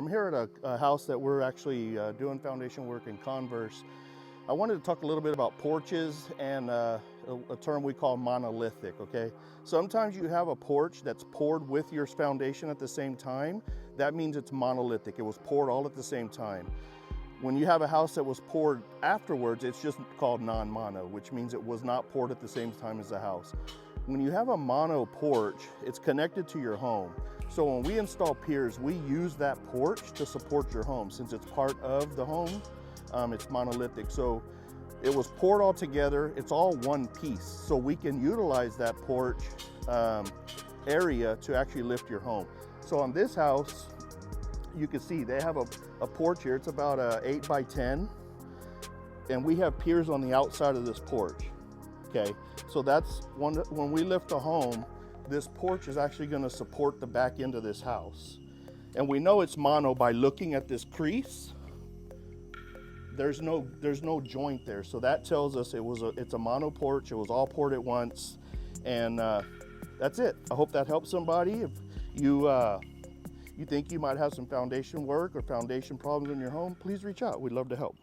I'm here at a house that we're actually doing foundation work in Converse. I wanted to talk a little bit about porches and a term we call monolithic, okay? Sometimes you have a porch that's poured with your foundation at the same time. That means it's monolithic. It was poured all at the same time. When you have a house that was poured afterwards, it's just called non-mono, which means it was not poured at the same time as the house. When you have a mono porch, it's connected to your home. So when we install piers, we use that porch to support your home. Since it's part of the home, it's monolithic. So it was poured all together. It's all one piece. So we can utilize that porch area to actually lift your home. So on this house, you can see they have a porch here. It's about 8 by 10. And we have piers on the outside of this porch. Okay, so that's when we lift the home, this porch is actually going to support the back end of this house. And we know it's mono by looking at this crease. There's no joint there, so that tells us it's a mono porch. It was all poured at once, and that's it. I hope that helps somebody. If you think you might have some foundation work or foundation problems in your home, please reach out. We'd love to help.